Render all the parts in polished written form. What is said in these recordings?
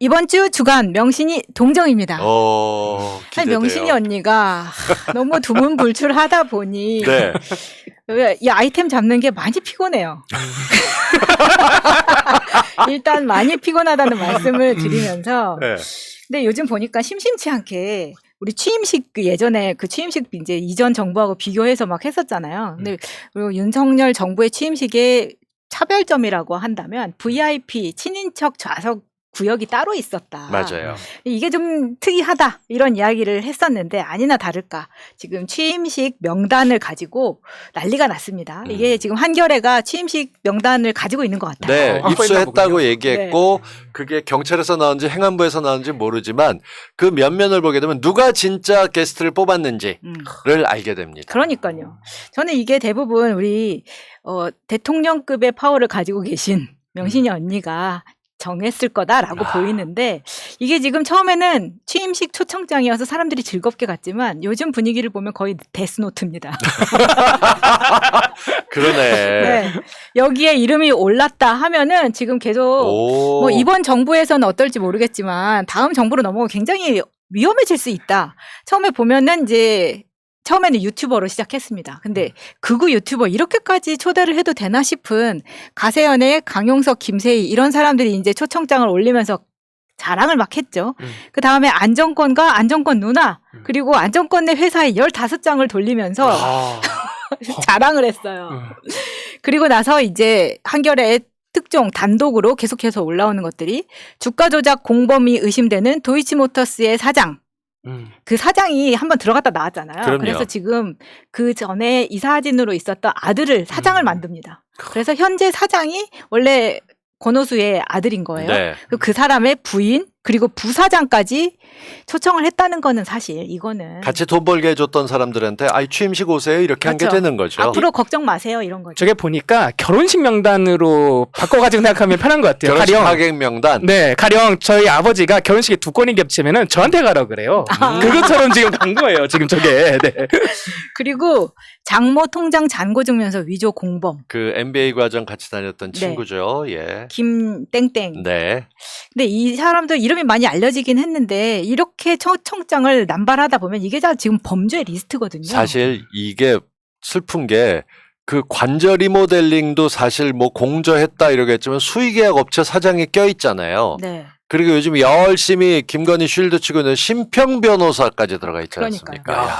이번 주 주간 명신이 동정입니다. 기대돼요. 명신이 언니가 너무 두문불출하다 보니 네. 이 아이템 잡는 게 많이 피곤해요. 일단 많이 피곤하다는 말씀을 드리면서 네. 근데 요즘 보니까 심심치 않게 우리 취임식 예전에 그 취임식 이제 이전 정부하고 비교해서 막 했었잖아요. 근데 그리고 윤석열 정부의 취임식의 차별점이라고 한다면 VIP 친인척 좌석 구역이 따로 있었다. 맞아요. 이게 좀 특이하다 이런 이야기를 했었는데 아니나 다를까 지금 취임식 명단을 가지고 난리가 났습니다. 이게 지금 한겨레가 취임식 명단을 가지고 있는 것 같아요. 네, 입수했다고 얘기했고 네. 그게 경찰에서 나온지 행안부에서 나온지 모르지만 그 면면을 보게 되면 누가 진짜 게스트를 뽑았는지를 알게 됩니다. 그러니까요. 저는 이게 대부분 우리 대통령급의 파워를 가지고 계신 명신이 언니가 정했을 거다라고 보이는데 이게 지금 처음에는 취임식 초청장이어서 사람들이 즐겁게 갔지만 요즘 분위기를 보면 거의 데스노트입니다. 그러네. 네. 여기에 이름이 올랐다 하면은 지금 계속 뭐 이번 정부에서는 어떨지 모르겠지만 다음 정부로 넘어가면 굉장히 위험해질 수 있다. 처음에 보면은 이제 처음에는 유튜버로 시작했습니다. 근데 극우 유튜버 이렇게까지 초대를 해도 되나 싶은 가세연의 강용석, 김세희 이런 사람들이 이제 초청장을 올리면서 자랑을 막 했죠. 그 다음에 안정권과 안정권 누나 그리고 안정권 내 회사에 15장을 돌리면서 자랑을 했어요. 그리고 나서 이제 한겨레의 특종 단독으로 계속해서 올라오는 것들이 주가 조작 공범이 의심되는 도이치모터스의 사장 그 사장이 한번 들어갔다 나왔잖아요. 그럼요. 그래서 지금 그 전에 이사진으로 있었던 아들을 사장을 만듭니다. 그래서 현재 사장이 원래 권오수의 아들인 거예요. 네. 그 사람의 부인 그리고 부사장까지 초청을 했다는 거는 사실 이거는 같이 돈 벌게 해줬던 사람들한테 취임식 오세요 이렇게 한 게 그렇죠. 되는 거죠. 앞으로 걱정 마세요 이런 거죠. 저게 보니까 결혼식 명단으로 바꿔가지고 생각하면 편한 것 같아요. 결혼식 가령 하객 명단. 네, 가령 저희 아버지가 결혼식에 2건이 겹치면은 저한테 가라 그래요. 그것처럼 지금 간 거예요. 지금 저게. 네. 그리고 장모 통장 잔고 증명서 위조 공범. 그 MBA 과정 같이 다녔던 네. 친구죠. 예. 김땡땡. 네. 근데 이 사람도 이름이 많이 알려지긴 했는데 이렇게 초청장을 남발하다 보면 이게 다 지금 범죄 리스트거든요. 사실 이게 슬픈 게 그 관저 리모델링도 사실 뭐 공저했다 이러겠지만 수의계약 업체 사장이 껴있잖아요. 네. 그리고 요즘 열심히 김건희 쉴드 치고 있는 심평 변호사까지 들어가 있지 그러니까요. 않습니까? 야.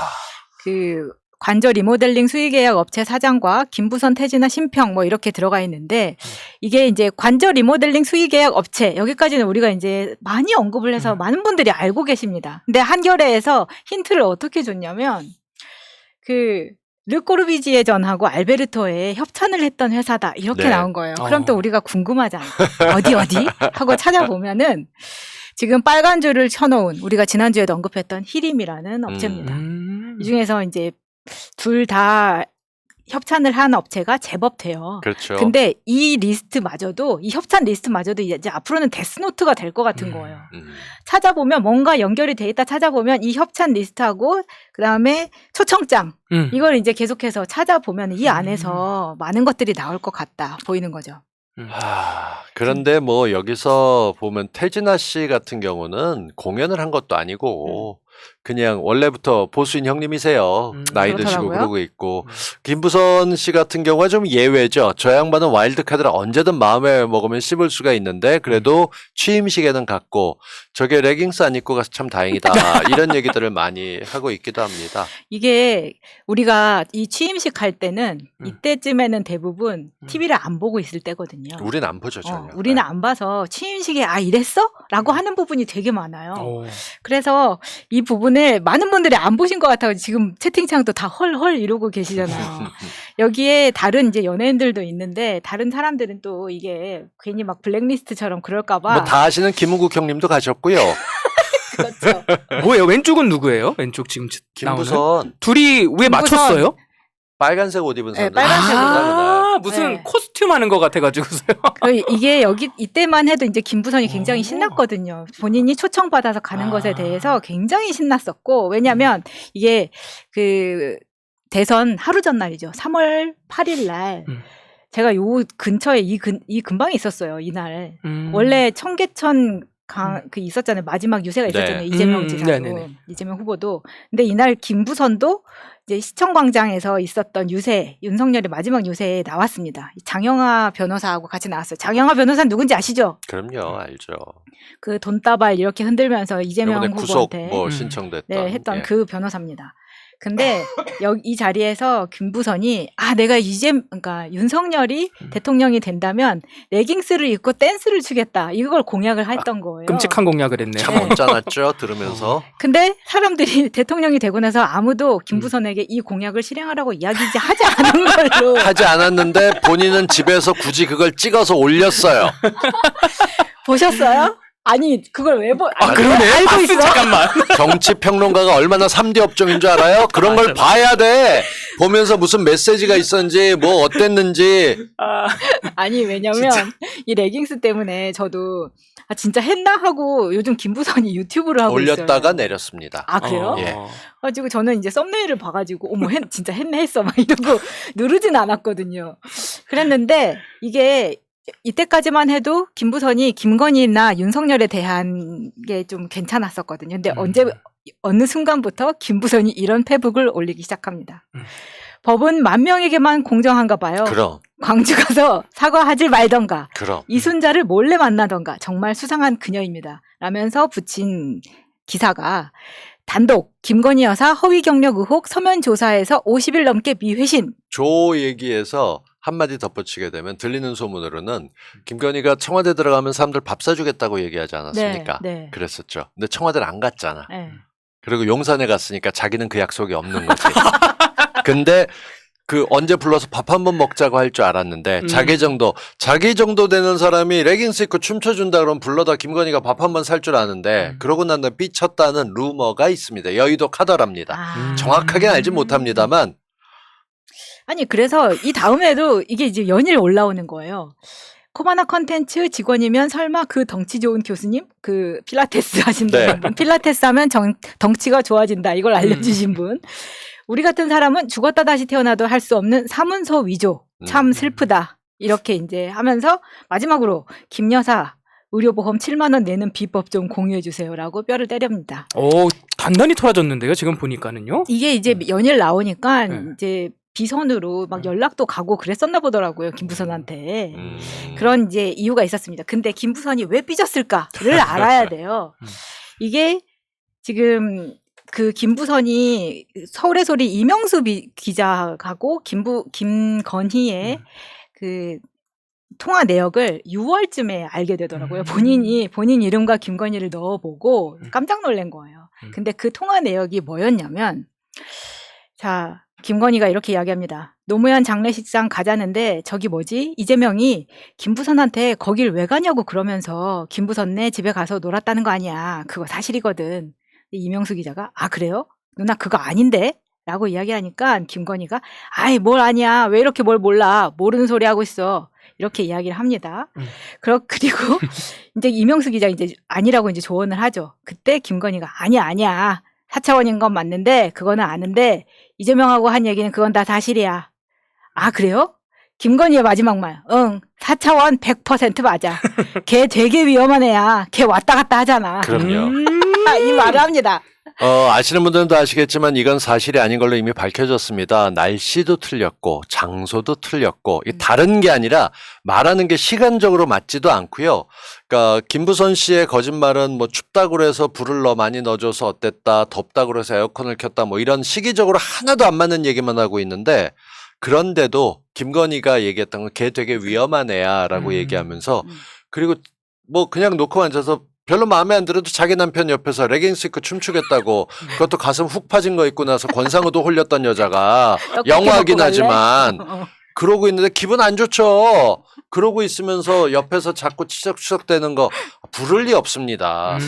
그 관저 리모델링 수의계약 업체 사장과 김부선, 태진아, 심평 뭐 이렇게 들어가 있는데 이게 이제 관저 리모델링 수의계약 업체 여기까지는 우리가 이제 많이 언급을 해서 많은 분들이 알고 계십니다. 근데 한겨레에서 힌트를 어떻게 줬냐면 그 르꼬르비지에 전하고 알베르토에 협찬을 했던 회사다 이렇게 네. 나온 거예요. 그럼 또 우리가 궁금하잖아. 어디 하고 찾아보면은 지금 빨간 줄을 쳐놓은 우리가 지난주에도 언급했던 히림이라는 업체입니다. 이 중에서 이제 둘 다 협찬을 한 업체가 제법 돼요. 그렇죠. 근데 이 리스트마저도 이 협찬 리스트마저도 이제 앞으로는 데스노트가 될 것 같은 거예요. 찾아보면 뭔가 연결이 돼 있다 찾아보면 이 협찬 리스트하고 그다음에 초청장 이걸 이제 계속해서 찾아보면 이 안에서 많은 것들이 나올 것 같다 보이는 거죠. 그런데 뭐 여기서 보면 태진아 씨 같은 경우는 공연을 한 것도 아니고 그냥 원래부터 보수인 형님이세요. 나이 드시고 그렇더라고요. 그러고 있고 김부선 씨 같은 경우가 좀 예외죠. 저 양반은 와일드 카드를 언제든 마음에 먹으면 씹을 수가 있는데 그래도 취임식에는 갔고 저게 레깅스 안 입고 가서 참 다행이다. 이런 얘기들을 많이 하고 있기도 합니다. 이게 우리가 이 취임식 할 때는 이때쯤에는 대부분 TV를 안 보고 있을 때거든요. 우린 안 보죠 전혀. 우리는 안 봐서 취임식에 이랬어? 라고 하는 부분이 되게 많아요. 그래서 이 부분을 많은 분들이 안 보신 것 같아요. 지금 채팅창도 다 헐헐 이러고 계시잖아요. 여기에 다른 이제 연예인들도 있는데 다른 사람들은 또 이게 괜히 막 블랙리스트처럼 그럴까봐. 뭐 다 아시는 김은국 형님도 가셨고요. 그렇죠. 뭐예요? 왼쪽은 누구예요? 왼쪽 지금 나오는? 김부선 둘이 왜 맞췄어요? 빨간색 옷 입은 네, 사람들. 빨간색으로. 무슨 네. 코스튬 하는 것 같아가지고서요. 이게 이때만 해도 이제 김부선이 굉장히 신났거든요. 본인이 초청받아서 가는 것에 대해서 굉장히 신났었고, 왜냐면 이게 그 대선 하루 전날이죠. 3월 8일 날. 제가 요 근처에 이 근방에 있었어요, 이날. 원래 청계천 그 있었잖아요. 마지막 유세가 있었잖아요. 네. 이재명 지사도, 네네네. 이재명 후보도. 근데 이날 김부선도 이제 시청광장에서 있었던 유세, 윤석열의 마지막 유세에 나왔습니다. 장영하 변호사하고 같이 나왔어요. 장영하 변호사는 누군지 아시죠? 그럼요, 알죠. 그 돈다발 이렇게 흔들면서 이재명 이번에 구속 후보한테 뭐 신청됐던. 네, 했던 예. 그 변호사입니다. 근데 여기 이 자리에서 김부선이 내가 그러니까 윤석열이 대통령이 된다면 레깅스를 입고 댄스를 추겠다. 이걸 공약을 했던 거예요. 끔찍한 공약을 했네요. 참 언짢았죠, 들으면서. 근데 사람들이 대통령이 되고 나서 아무도 김부선에게 이 공약을 실행하라고 이야기지 하지 않은 걸로 하지 않았는데 본인은 집에서 굳이 그걸 찍어서 올렸어요. 보셨어요? 아니 그걸 왜 그러네. 알고 봤어, 있어? 잠깐만. 정치 평론가가 얼마나 3D 업종인 줄 알아요? 그런 걸 봐야 돼. 보면서 무슨 메시지가 있었는지 뭐 어땠는지. 아니 왜냐면 이 레깅스 때문에 저도 진짜 했나 하고 요즘 김부선이 유튜브를 하고 올렸다가 있어요. 내렸습니다. 아 그래요? 예. 가지고 저는 이제 썸네일을 봐가지고 어머 진짜 했어 막 이러고 누르진 않았거든요. 그랬는데 이게 이때까지만 해도 김부선이 김건희나 윤석열에 대한 게 좀 괜찮았었거든요. 근데 어느 순간부터 김부선이 이런 페북을 올리기 시작합니다. 법은 만 명에게만 공정한가 봐요. 그럼. 광주 가서 사과하지 말던가 그럼. 이순자를 몰래 만나던가 정말 수상한 그녀입니다. 라면서 붙인 기사가 단독 김건희 여사 허위 경력 의혹 서면 조사에서 50일 넘게 미회신. 조 얘기에서 한마디 덧붙이게 되면 들리는 소문으로는 김건희가 청와대 들어가면 사람들 밥 사주겠다고 얘기하지 않았습니까? 네. 그랬었죠. 근데 청와대를 안 갔잖아. 네. 그리고 용산에 갔으니까 자기는 그 약속이 없는 거지. 근데 그 언제 불러서 밥 한번 먹자고 할 줄 알았는데 자기 정도 되는 사람이 레깅스 입고 춤춰준다 그러면 불러다 김건희가 밥 한번 살 줄 아는데 그러고 난 다음에 삐쳤다는 루머가 있습니다. 여의도 카더랍니다. 정확하게는 알지 못합니다만 아니 그래서 이 다음에도 이게 이제 연일 올라오는 거예요. 코바나 컨텐츠 직원이면 설마 그 덩치 좋은 교수님? 그 필라테스 하신다는 분. 필라테스 하면 덩치가 좋아진다. 이걸 알려주신 분. 우리 같은 사람은 죽었다 다시 태어나도 할 수 없는 사문서 위조. 참 슬프다. 이렇게 이제 하면서 마지막으로 김 여사 의료보험 7만 원 내는 비법 좀 공유해 주세요라고 뼈를 때립니다. 오, 단단히 토라졌는데요. 지금 보니까는요. 이게 이제 연일 나오니까 네. 이제 비선으로 막 연락도 가고 그랬었나 보더라고요. 김부선한테. 음. 그런 이제 이유가 있었습니다. 근데 김부선이 왜 삐졌을까를 알아야 돼요. 이게 지금 그 김부선이 서울의 소리 이명수 기자하고 김건희의 그 통화 내역을 6월쯤에 알게 되더라고요. 본인 이름과 김건희를 넣어보고 깜짝 놀란 거예요. 근데 그 통화 내역이 뭐였냐면, 자, 김건희가 이렇게 이야기합니다. 노무현 장례식장 가자는데 저기 뭐지? 이재명이 김부선한테 거길 왜 가냐고 그러면서 김부선네 집에 가서 놀았다는 거 아니야. 그거 사실이거든. 이명수 기자가 그래요? 누나 그거 아닌데? 라고 이야기하니까 김건희가 뭘 아니야. 왜 이렇게 뭘 몰라. 모르는 소리 하고 있어. 이렇게 이야기를 합니다. 그리고 이제 이명수 기자 이제 아니라고 이제 조언을 하죠. 그때 김건희가 아니야. 4차원인 건 맞는데 그거는 아는데 이재명하고 한 얘기는 그건 다 사실이야. 그래요? 김건희의 마지막 말. 4차원 100% 맞아. 걔 되게 위험한 애야. 걔 왔다 갔다 하잖아. 그럼요. 이 말을 합니다. 아시는 분들도 아시겠지만 이건 사실이 아닌 걸로 이미 밝혀졌습니다. 날씨도 틀렸고 장소도 틀렸고 이게 다른 게 아니라 말하는 게 시간적으로 맞지도 않고요. 그러니까 김부선 씨의 거짓말은 뭐 춥다고 해서 불을 많이 넣어줘서 어땠다, 덥다고 해서 에어컨을 켰다, 뭐 이런 시기적으로 하나도 안 맞는 얘기만 하고 있는데, 그런데도 김건희가 얘기했던 건 걔 되게 위험한 애야라고 얘기하면서, 그리고 뭐 그냥 놓고 앉아서 별로 마음에 안 들어도 자기 남편 옆에서 레깅스 입고 춤추겠다고, 그것도 가슴 훅 파진 거 입고 나서 권상우도 홀렸던 여자가 영화긴 하지만 그러고 있는데 기분 안 좋죠. 그러고 있으면서 옆에서 자꾸 치적치적대는 거 부를 리 없습니다.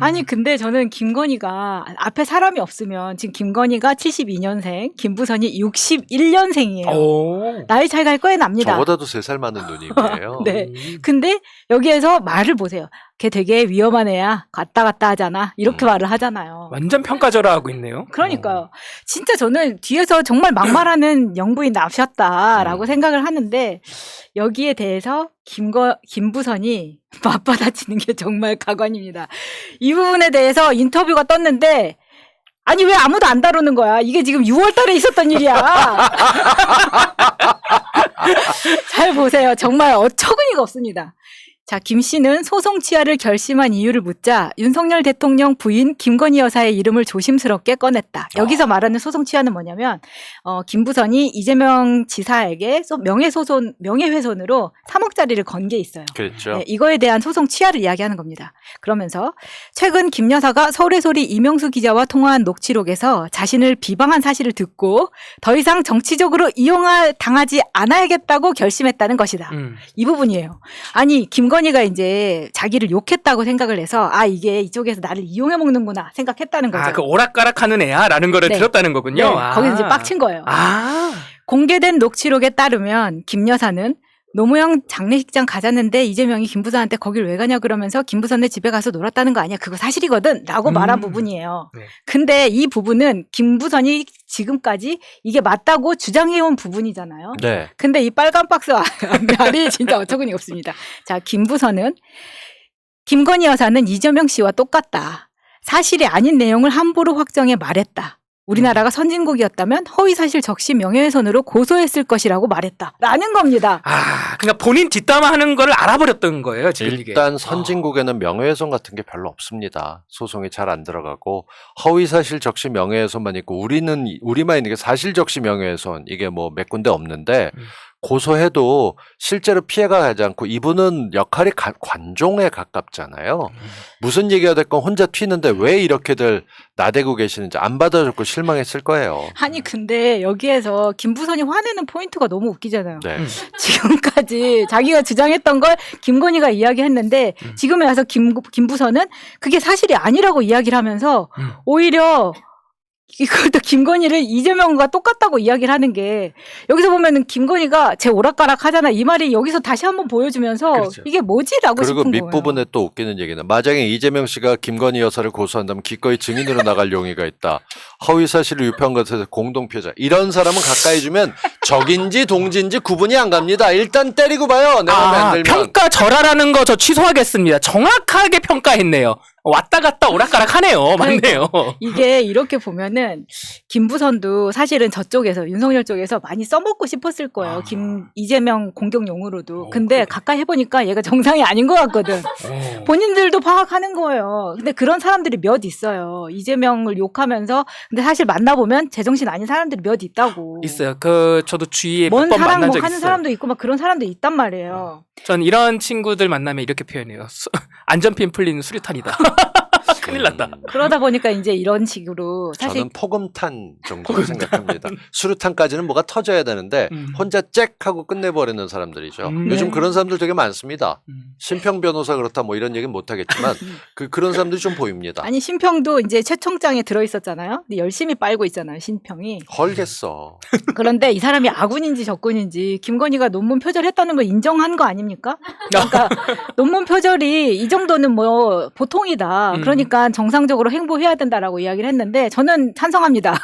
아니 근데 저는 김건희가 앞에 사람이 없으면, 지금 김건희가 72년생, 김부선이 61년생이에요. 나이 차이가 거의 납니다. 저보다도 3살 많은 누님이에요. 네. 근데 여기에서 말을 보세요. 걔 되게 위험한 애야. 갔다 갔다 하잖아. 이렇게 말을 하잖아요. 완전 평가절하하고 있네요. 그러니까요. 진짜 저는 뒤에서 정말 막말하는 영부인 나셨다라고 생각을 하는데 여기에 대해서 김부선이 맞받아치는 게 정말 가관입니다. 이 부분에 대해서 인터뷰가 떴는데 아니 왜 아무도 안 다루는 거야? 이게 지금 6월 달에 있었던 일이야. 잘 보세요. 정말 어처구니가 없습니다. 자, 김 씨는 소송 취하를 결심한 이유를 묻자 윤석열 대통령 부인 김건희 여사의 이름을 조심스럽게 꺼냈다. 여기서 말하는 소송 취하는 뭐냐면 김부선이 이재명 지사에게 명예훼손으로 3억짜리를 건 게 있어요. 그렇죠. 네, 이거에 대한 소송 취하를 이야기하는 겁니다. 그러면서 최근 김 여사가 서울의 소리 이명수 기자와 통화한 녹취록에서 자신을 비방한 사실을 듣고 더 이상 정치적으로 당하지 않아야겠다고 결심했다는 것이다. 이 부분이에요. 아니 김건희가 이제 자기를 욕했다고 생각을 해서 이게 이쪽에서 나를 이용해 먹는구나 생각했다는 거죠. 그 오락가락하는 애야라는 거를 네. 들었다는 거군요. 네, 거기서 이제 빡친 거예요. 공개된 녹취록에 따르면 김 여사는 노무현 장례식장 가자는데 이재명이 김부선한테 거길 왜 가냐 그러면서 김부선네 집에 가서 놀았다는 거 아니야. 그거 사실이거든 라고 말한 부분이에요. 네. 근데 이 부분은 김부선이 지금까지 이게 맞다고 주장해온 부분이잖아요. 네. 근데 이 빨간 박스 말이 진짜 어처구니 없습니다. 자, 김부선은 김건희 여사는 이재명 씨와 똑같다. 사실이 아닌 내용을 함부로 확정해 말했다. 우리나라가 선진국이었다면 허위사실 적시 명예훼손으로 고소했을 것이라고 말했다. 라는 겁니다. 그러니까 본인 뒷담화하는 거를 알아버렸던 거예요. 지금 이게. 일단 선진국에는 명예훼손 같은 게 별로 없습니다. 소송이 잘 안 들어가고 허위사실 적시 명예훼손만 있고 우리만 있는 게 사실 적시 명예훼손 이게 뭐 몇 군데 없는데 고소해도 실제로 피해가 가지 않고 이분은 역할이 관종에 가깝잖아요. 무슨 얘기가 됐건 혼자 튀는데 왜 이렇게들 나대고 계시는지 안 받아줬고 실망했을 거예요. 아니 근데 여기에서 김부선이 화내는 포인트가 너무 웃기잖아요. 네. 지금까지 자기가 주장했던 걸 김건희가 이야기했는데 지금에 와서 김부선은 그게 사실이 아니라고 이야기를 하면서 오히려 이걸 또 김건희를 이재명과 똑같다고 이야기를 하는 게 여기서 보면은 김건희가 제 오락가락 하잖아 이 말이 여기서 다시 한번 보여주면서 그렇죠. 이게 뭐지라고 그리고 싶은 거예요. 밑부분에 또 웃기는 얘기는 만약에 이재명 씨가 김건희 여사를 고소한다면 기꺼이 증인으로 나갈 용의가 있다. 허위사실을 유포한 것에서 공동피해자. 이런 사람은 가까이 주면 적인지 동지인지 구분이 안 갑니다. 일단 때리고 봐요. 내 마음에 안 들면. 평가절하라는 거 저 취소하겠습니다. 정확하게 평가했네요. 왔다 갔다 오락가락 하네요. 맞네요. 이게 이렇게 보면은 김부선도 사실은 저쪽에서 윤석열 쪽에서 많이 써먹고 싶었을 거예요. 이재명 공격용으로도. 근데 가까이 해보니까 얘가 정상이 아닌 것 같거든. 본인들도 파악하는 거예요. 근데 그런 사람들이 몇 있어요. 이재명을 욕하면서 근데 사실 만나보면 제정신 아닌 사람들이 몇 있다고. 있어요. 저도 주위에 먼 몇 번 사랑 만난 뭐 적 하는 있어요. 사람도 있고 막 그런 사람도 있단 말이에요. 전 이런 친구들 만나면 이렇게 표현해요. 안전핀 풀린 수류탄이다. 큰일 났다. 그러다 보니까 이제 이런 식으로 사실 저는 포금탄 정도로 생각합니다. 수류탄까지는 뭐가 터져야 되는데 혼자 잭 하고 끝내버리는 사람들이죠. 요즘 네. 그런 사람들 되게 많습니다. 심평 변호사 그렇다 뭐 이런 얘기는 못하겠지만 그런 사람들이 좀 보입니다. 아니 신평도 이제 최청장에 들어있었잖아요. 근데 열심히 빨고 있잖아요. 신평이. 헐겠어. 그런데 이 사람이 아군인지 적군인지 김건희가 논문 표절했다는 걸 인정한 거 아닙니까? 그러니까 논문 표절이 이 정도는 뭐 보통이다. 그러니까 정상적으로 행보해야 된다라고 이야기를 했는데 저는 찬성합니다.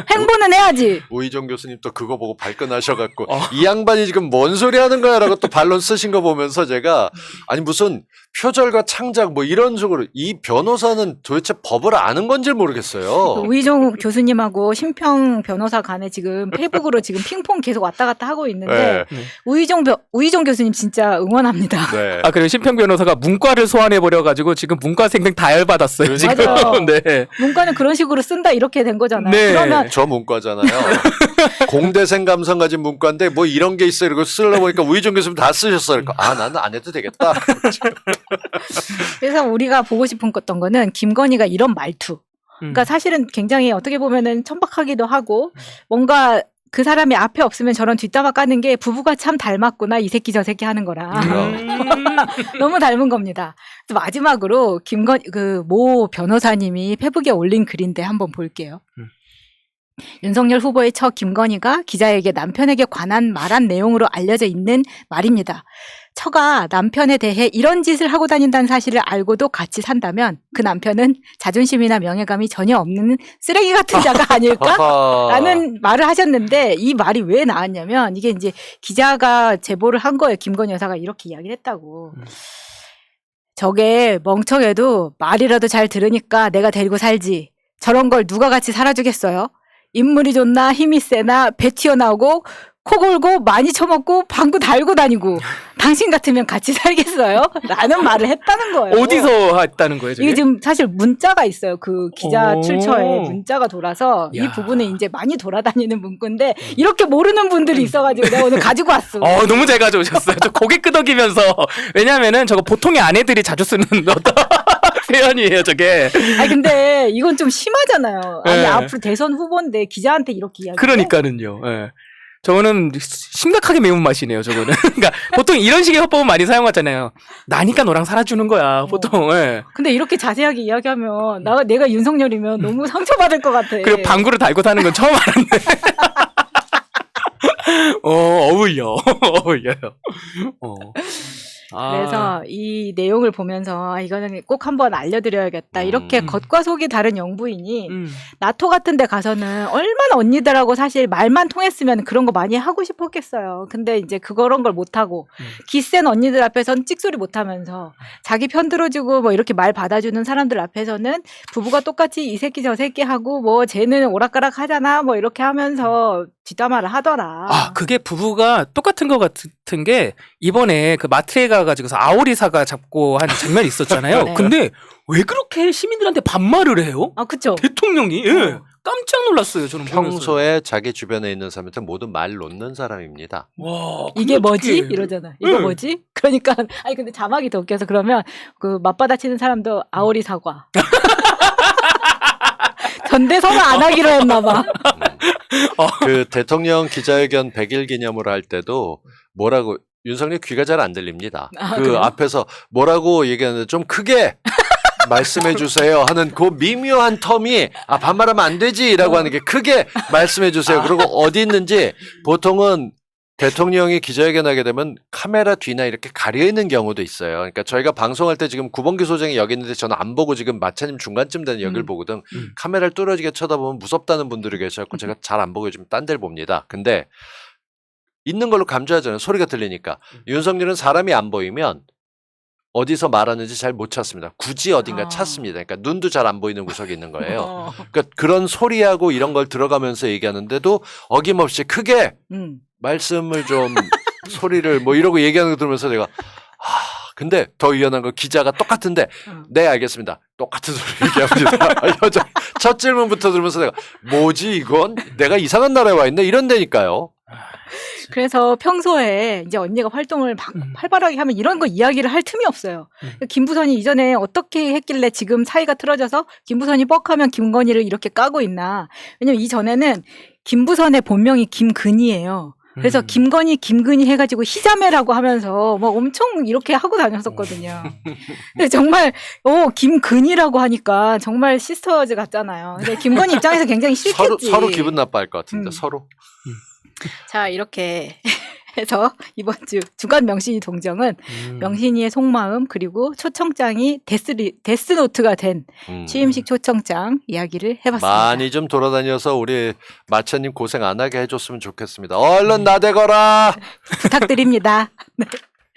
행보는 해야지. 오희정 교수님 또 그거 보고 발끈하셔갖고 이 양반이 지금 뭔 소리 하는 거야 라고 또 반론 쓰신 거 보면서 제가 아니 무슨 표절과 창작 뭐 이런 식으로 이 변호사는 도대체 법을 아는 건지 모르겠어요. 오희정 교수님하고 신평 변호사 간에 지금 페이북으로 지금 핑퐁 계속 왔다 갔다 하고 있는데 네. 오희정 교수님 진짜 응원합니다. 네. 그리고 신평 변호사가 문과를 소환해버려가지고 지금 문과생들 다 열받았어요. 지금. 맞아요. 네. 문과는 그런 식으로 쓴다 이렇게 된 거잖아요. 네. 그러면 저 문과잖아요. 공대생 감성 가진 문과인데 뭐 이런 게 있어 이러고 쓰려고 보니까 우희정 교수님 다 쓰셨어. 그러니까 나는 안 해도 되겠다. 그래서 우리가 보고 싶었던 거는 김건희가 이런 말투. 그러니까 사실은 굉장히 어떻게 보면은 천박하기도 하고 뭔가 그 사람이 앞에 없으면 저런 뒷담화 까는 게 부부가 참 닮았구나 이 새끼 저 새끼 하는 거랑 너무 닮은 겁니다. 그래서 마지막으로 모 변호사님이 페북에 올린 글인데 한번 볼게요. 윤석열 후보의 처 김건희가 기자에게 남편에게 관한 말한 내용으로 알려져 있는 말입니다. 처가 남편에 대해 이런 짓을 하고 다닌다는 사실을 알고도 같이 산다면 그 남편은 자존심이나 명예감이 전혀 없는 쓰레기 같은 자가 아닐까? 라는 말을 하셨는데 이 말이 왜 나왔냐면 이게 이제 기자가 제보를 한 거예요. 김건희 여사가 이렇게 이야기를 했다고. 저게 멍청해도 말이라도 잘 들으니까 내가 데리고 살지. 저런 걸 누가 같이 살아주겠어요? 인물이 좋나 힘이 세나 배 튀어나오고 코 골고 많이 처먹고 방구 달고 다니고 당신 같으면 같이 살겠어요? 라는 말을 했다는 거예요. 어디서 했다는 거예요? 저게? 이게 지금 사실 문자가 있어요. 그 기자 오. 출처에 문자가 돌아서 이 야. 부분은 이제 많이 돌아다니는 문구인데 이렇게 모르는 분들이 있어가지고 내가 오늘 가지고 왔어. 너무 잘 가져오셨어요. 저 고개 끄덕이면서 왜냐면은 저거 보통의 아내들이 자주 쓰는 어떤 표현이에요, 저게. 아니 근데 이건 좀 심하잖아요. 아니 네. 앞으로 대선 후보인데 기자한테 이렇게 이야기. 그러니까는요. 예. 저거는 심각하게 매운맛이네요, 저거는. 그러니까 보통 이런 식의 화법은 많이 사용하잖아요. 나니까 너랑 살아주는 거야, 보통. 예. 근데 이렇게 자세하게 이야기하면 내가 윤석열이면 너무 상처받을 것 같아. 그리고 방구를 달고 사는 건 처음 알았네. 어울려요. 그래서 이 내용을 보면서 이거는 꼭 한번 알려드려야겠다. 이렇게 겉과 속이 다른 영부인이 나토 같은 데 가서는 얼마나 언니들하고 사실 말만 통했으면 그런 거 많이 하고 싶었겠어요. 근데 이제 그런 걸 못하고 기센 언니들 앞에서는 찍소리 못하면서 자기 편 들어주고 뭐 이렇게 말 받아주는 사람들 앞에서는 부부가 똑같이 이 새끼 저 새끼 하고 뭐 쟤는 오락가락 하잖아 뭐 이렇게 하면서 뒷담화를 하더라. 그게 부부가 똑같은 것 같은 게 이번에 그 마트에 가가지고서 아오리사가 잡고 한 장면이 있었잖아요. 네. 근데 왜 그렇게 시민들한테 반말을 해요? 그쵸. 대통령이. 예. 깜짝 놀랐어요, 저는. 보면서. 평소에 자기 주변에 있는 사람한테 모든 말 놓는 사람입니다. 와, 이게 근데 뭐지? 어떡해. 이러잖아. 이거 응. 뭐지? 그러니까 아니 근데 자막이 더 웃겨서 그러면 그 맞받아치는 사람도 아오리 사과. 전대서는 안 하기로 했나 봐. 그 대통령 기자회견 100일 기념으로 할 때도 뭐라고 윤석열 귀가 잘 안 들립니다. 그 그래요? 앞에서 뭐라고 얘기하는데 좀 크게 말씀해 주세요 하는 그 미묘한 텀이 반말하면 안 되지라고 하는 게 크게 말씀해 주세요. 그리고 어디 있는지 보통은 대통령이 기자회견하게 되면 카메라 뒤나 이렇게 가려 있는 경우도 있어요. 그러니까 저희가 방송할 때 지금 구범기 소장이 여기 있는데 저는 안 보고 지금 마차님 중간쯤 되는 여기를 보거든. 카메라를 뚫어지게 쳐다보면 무섭다는 분들이 계셔서 제가 잘 안 보고 요즘 딴 데를 봅니다. 근데 있는 걸로 감지하잖아요. 소리가 들리니까. 윤석열은 사람이 안 보이면 어디서 말하는지 잘 못 찾습니다. 굳이 어딘가 찾습니다. 그러니까 눈도 잘 안 보이는 구석이 있는 거예요. 그러니까 그런 소리하고 이런 걸 들어가면서 얘기하는데도 어김없이 크게 말씀을 좀 소리를 뭐 이러고 얘기하는 거 들으면서 내가 근데 더 위험한 건 기자가 똑같은데 네 알겠습니다. 똑같은 소리 얘기합니다. 첫 질문부터 들으면서 내가 뭐지 이건? 내가 이상한 나라에 와 있네 이런다니까요. 그래서 평소에 이제 언니가 활동을 활발하게 하면 이런 거 이야기를 할 틈이 없어요. 김부선이 이전에 어떻게 했길래 지금 사이가 틀어져서 김부선이 뻑하면 김건희를 이렇게 까고 있나. 왜냐면 이전에는 김부선의 본명이 김근희예요. 그래서 김건희, 김근희 해가지고 희자매라고 하면서 뭐 엄청 이렇게 하고 다녔었거든요. 근데 정말 김근희라고 하니까 정말 시스터즈 같잖아요. 근데 김건희 입장에서 굉장히 싫겠지. 서로 기분 나빠할 것 같은데 서로. 자 이렇게 해서 이번 주 주간 명신이 동정은 명신이의 속마음 그리고 초청장이 데스노트가 된 취임식 초청장 이야기를 해봤습니다. 많이 좀 돌아다녀서 우리 마차님 고생 안 하게 해줬으면 좋겠습니다. 얼른 나대거라. 부탁드립니다. 네.